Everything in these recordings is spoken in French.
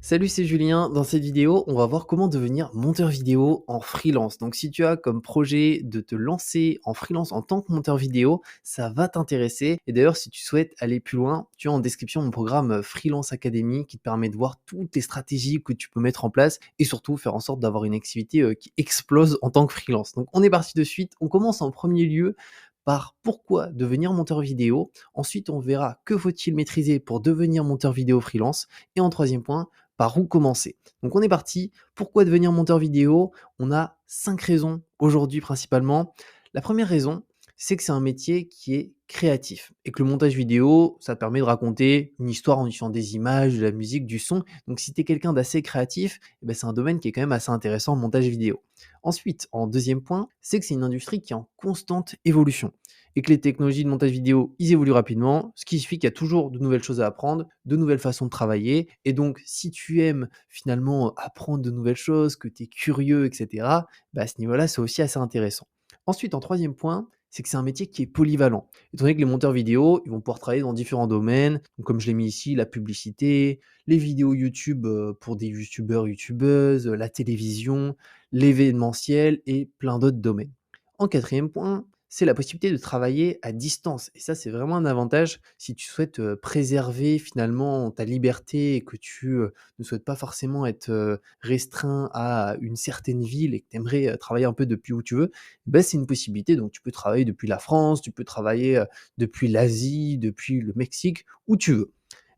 Salut, c'est Julien. Dans cette vidéo, on va voir comment devenir monteur vidéo en freelance. Donc, si tu as comme projet de te lancer en freelance en tant que monteur vidéo, ça va t'intéresser. Et d'ailleurs, si tu souhaites aller plus loin, tu as en description mon programme Freelance Academy qui te permet de voir toutes les stratégies que tu peux mettre en place et surtout faire en sorte d'avoir une activité qui explose en tant que freelance. Donc, on est parti de suite. On commence en premier lieu par pourquoi devenir monteur vidéo. Ensuite, on verra que faut-il maîtriser pour devenir monteur vidéo freelance. Et en troisième point, par où commencer. Donc on est parti. Pourquoi devenir monteur vidéo? On a 5 raisons aujourd'hui principalement. La première raison, c'est que c'est un métier qui est créatif et que le montage vidéo, ça permet de raconter une histoire en utilisant des images, de la musique, du son. Donc si tu es quelqu'un d'assez créatif, eh ben, c'est un domaine qui est quand même assez intéressant, le montage vidéo. Ensuite, en deuxième point, c'est que c'est une industrie qui est en constante évolution et que les technologies de montage vidéo, ils évoluent rapidement, ce qui signifie qu'il y a toujours de nouvelles choses à apprendre, de nouvelles façons de travailler. Et donc, si tu aimes finalement apprendre de nouvelles choses, que tu es curieux, etc., bah, à ce niveau-là, c'est aussi assez intéressant. Ensuite, en troisième point, c'est que c'est un métier qui est polyvalent. Étant donné que les monteurs vidéo, ils vont pouvoir travailler dans différents domaines, donc comme je l'ai mis ici, la publicité, les vidéos YouTube pour des youtubeurs, youtubeuses, la télévision, l'événementiel et plein d'autres domaines. En quatrième point, c'est la possibilité de travailler à distance et ça, c'est vraiment un avantage si tu souhaites, préserver finalement ta liberté et que tu, ne souhaites pas forcément être, restreint à une certaine ville et que tu aimerais, travailler un peu depuis où tu veux, bah, c'est une possibilité. Donc tu peux travailler depuis la France, tu peux travailler, depuis l'Asie, depuis le Mexique, où tu veux.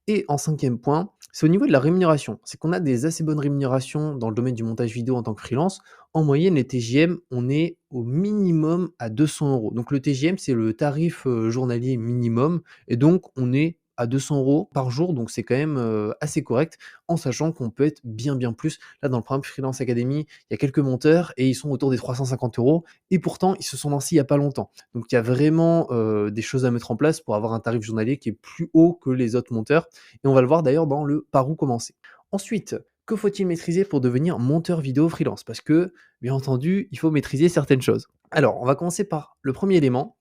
Et en cinquième point, c'est au niveau de la rémunération. C'est qu'on a des assez bonnes rémunérations dans le domaine du montage vidéo en tant que freelance. En moyenne, les TJM, on est au minimum à 200 euros. Donc le TJM, c'est le tarif journalier minimum. Et donc, on est à 200 euros par jour. Donc c'est quand même assez correct, en sachant qu'on peut être bien plus. Là, dans le programme Freelance Academy, il y a quelques monteurs et ils sont autour des 350 euros. Et pourtant, ils se sont lancés il n'y a pas longtemps. Donc il y a vraiment des choses à mettre en place pour avoir un tarif journalier qui est plus haut que les autres monteurs. Et on va le voir d'ailleurs dans le par où commencer. Ensuite, que faut-il maîtriser pour devenir monteur vidéo freelance? Parce que, bien entendu, il faut maîtriser certaines choses. Alors, on va commencer par le premier élément,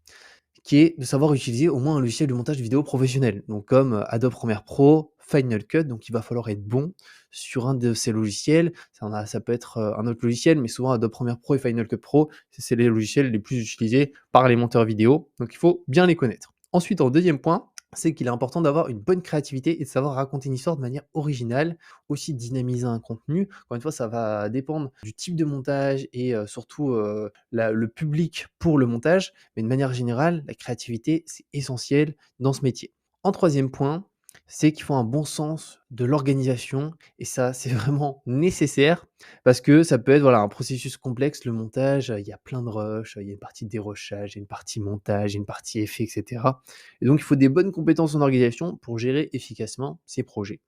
qui est de savoir utiliser au moins un logiciel de montage vidéo professionnel, donc comme Adobe Premiere Pro, Final Cut, donc il va falloir être bon sur un de ces logiciels. Ça peut être un autre logiciel, mais souvent Adobe Premiere Pro et Final Cut Pro, c'est les logiciels les plus utilisés par les monteurs vidéo, donc il faut bien les connaître. Ensuite, en deuxième point, c'est qu'il est important d'avoir une bonne créativité et de savoir raconter une histoire de manière originale, aussi dynamiser un contenu. Encore une fois, ça va dépendre du type de montage et surtout le public pour le montage, mais de manière générale, la créativité, c'est essentiel dans ce métier. En troisième point, c'est qu'il faut un bon sens de l'organisation et ça, c'est vraiment nécessaire parce que ça peut être voilà, un processus complexe, le montage, il y a plein de rushs, il y a une partie dérochage, il y a une partie montage, il y a une partie effet, etc. Et donc, il faut des bonnes compétences en organisation pour gérer efficacement ces projets.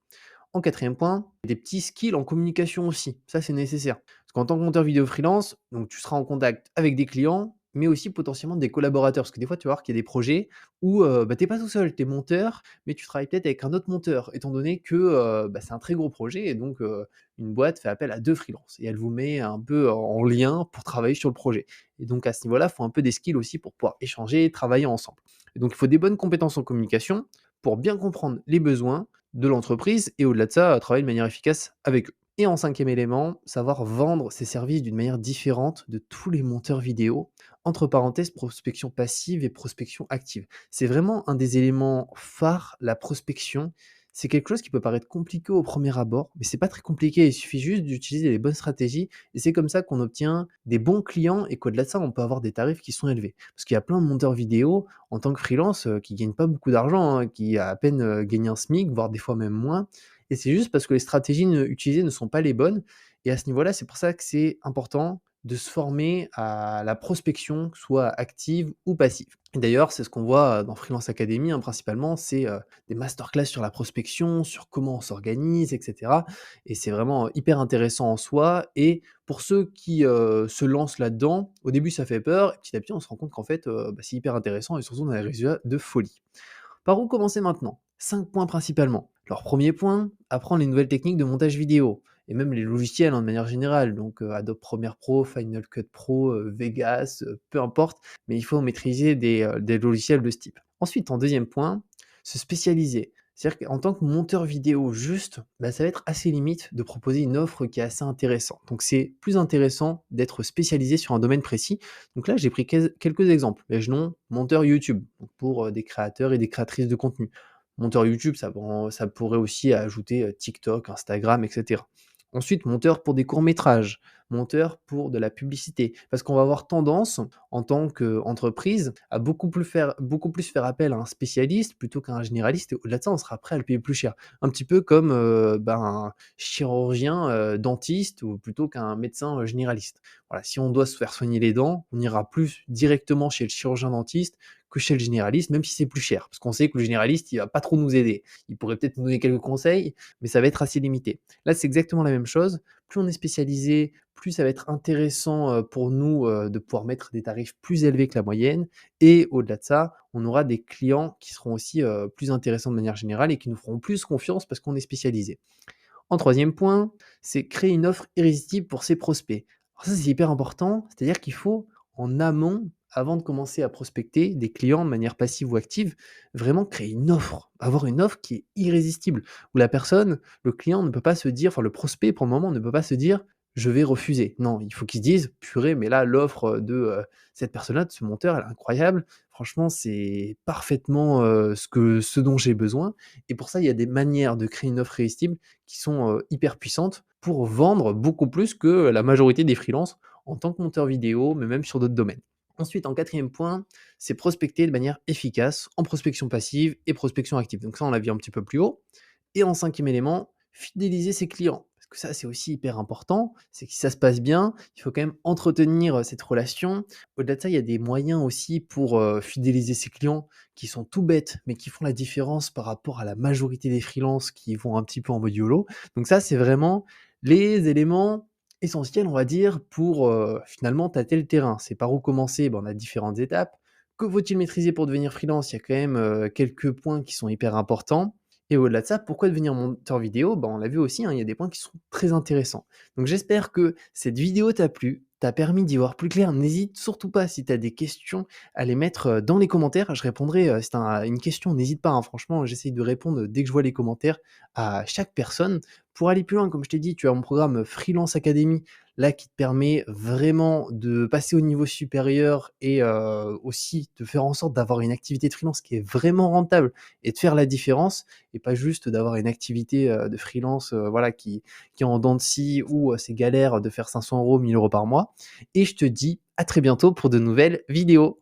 En quatrième point, des petits skills en communication aussi. Ça, c'est nécessaire. Parce qu'en tant que monteur vidéo freelance, donc tu seras en contact avec des clients, mais aussi potentiellement des collaborateurs. Parce que des fois, tu vas voir qu'il y a des projets où bah, tu n'es pas tout seul, tu es monteur, mais tu travailles peut-être avec un autre monteur, étant donné que bah, c'est un très gros projet et donc une boîte fait appel à deux freelances et elle vous met un peu en lien pour travailler sur le projet. Et donc à ce niveau-là, il faut un peu des skills aussi pour pouvoir échanger et travailler ensemble. Et donc il faut des bonnes compétences en communication pour bien comprendre les besoins de l'entreprise et au-delà de ça, travailler de manière efficace avec eux. Et en cinquième élément, savoir vendre ses services d'une manière différente de tous les monteurs vidéo, entre parenthèses, prospection passive et prospection active. C'est vraiment un des éléments phares, la prospection. C'est quelque chose qui peut paraître compliqué au premier abord, mais c'est pas très compliqué. Il suffit juste d'utiliser les bonnes stratégies et c'est comme ça qu'on obtient des bons clients et qu'au-delà de ça, on peut avoir des tarifs qui sont élevés. Parce qu'il y a plein de monteurs vidéo en tant que freelance qui gagnent pas beaucoup d'argent, hein, qui à peine gagnent un SMIC, voire des fois même moins. Et c'est juste parce que les stratégies utilisées ne sont pas les bonnes. Et à ce niveau-là, c'est pour ça que c'est important de se former à la prospection, que ce soit active ou passive. Et d'ailleurs, c'est ce qu'on voit dans Freelance Academy, hein, principalement, c'est des masterclass sur la prospection, sur comment on s'organise, etc. Et c'est vraiment hyper intéressant en soi. Et pour ceux qui se lancent là-dedans, au début ça fait peur, et petit à petit on se rend compte qu'en fait bah, c'est hyper intéressant et surtout on a des résultats de folie. Par où commencer maintenant? 5 points principalement. Alors premier point, apprendre les nouvelles techniques de montage vidéo et même les logiciels, hein, de manière générale, donc Adobe Premiere Pro, Final Cut Pro, Vegas, peu importe, mais il faut maîtriser des logiciels de ce type. Ensuite, en deuxième point, se spécialiser. C'est-à-dire qu'en tant que monteur vidéo juste, bah, ça va être assez limite de proposer une offre qui est assez intéressante. Donc c'est plus intéressant d'être spécialisé sur un domaine précis. Donc là, j'ai pris quelques exemples. Imaginons monteur YouTube, donc pour des créateurs et des créatrices de contenu. Monteur YouTube, ça pourrait aussi ajouter TikTok, Instagram, etc. Ensuite, monteur pour des courts-métrages, monteur pour de la publicité. Parce qu'on va avoir tendance, en tant qu'entreprise, à beaucoup plus faire appel à un spécialiste plutôt qu'à un généraliste. Et au-delà de ça, on sera prêt à le payer plus cher. Un petit peu comme un chirurgien dentiste ou plutôt qu'un médecin généraliste. Voilà, si on doit se faire soigner les dents, on ira plus directement chez le chirurgien dentiste que chez le généraliste, même si c'est plus cher. Parce qu'on sait que le généraliste, il va pas trop nous aider. Il pourrait peut-être nous donner quelques conseils, mais ça va être assez limité. Là, c'est exactement la même chose. Plus on est spécialisé, plus ça va être intéressant pour nous de pouvoir mettre des tarifs plus élevés que la moyenne. Et au-delà de ça, on aura des clients qui seront aussi plus intéressants de manière générale et qui nous feront plus confiance parce qu'on est spécialisé. En troisième point, c'est créer une offre irrésistible pour ses prospects. Alors ça, c'est hyper important, c'est-à-dire qu'il faut, en amont, avant de commencer à prospecter des clients de manière passive ou active, vraiment créer une offre, avoir une offre qui est irrésistible, où la personne, le client ne peut pas se dire, enfin le prospect pour le moment ne peut pas se dire, je vais refuser. Non, il faut qu'il se dise, purée, mais là, l'offre de cette personne-là, de ce monteur, elle est incroyable. Franchement, c'est parfaitement ce dont j'ai besoin. Et pour ça, il y a des manières de créer une offre irrésistible qui sont hyper puissantes pour vendre beaucoup plus que la majorité des freelances en tant que monteur vidéo, mais même sur d'autres domaines. Ensuite, en quatrième point, c'est prospecter de manière efficace en prospection passive et prospection active. Donc ça, on l'a vu un petit peu plus haut. Et en cinquième élément, fidéliser ses clients. Parce que ça, c'est aussi hyper important. C'est que si ça se passe bien, il faut quand même entretenir cette relation. Au-delà de ça, il y a des moyens aussi pour fidéliser ses clients qui sont tout bêtes, mais qui font la différence par rapport à la majorité des freelances qui vont un petit peu en mode YOLO. Donc ça, c'est vraiment les éléments essentiels, on va dire, pour finalement tâter le terrain. C'est par où commencer? Ben, on a différentes étapes. Que faut-il maîtriser pour devenir freelance? Il y a quand même quelques points qui sont hyper importants. Et au-delà de ça, pourquoi devenir monteur vidéo? On l'a vu aussi, hein, il y a des points qui sont très intéressants. Donc j'espère que cette vidéo t'a plu, t'a permis d'y voir plus clair. N'hésite surtout pas, si tu as des questions, à les mettre dans les commentaires. Je répondrai, si tu as une question, n'hésite pas, hein, franchement, j'essaye de répondre dès que je vois les commentaires à chaque personne. Pour aller plus loin, comme je t'ai dit, tu as mon programme Freelance Academy, là qui te permet vraiment de passer au niveau supérieur et aussi de faire en sorte d'avoir une activité de freelance qui est vraiment rentable et de faire la différence et pas juste d'avoir une activité de freelance voilà, qui est en dents de scie ou c'est galère de faire 500 €, 1 000 € par mois. Et je te dis à très bientôt pour de nouvelles vidéos.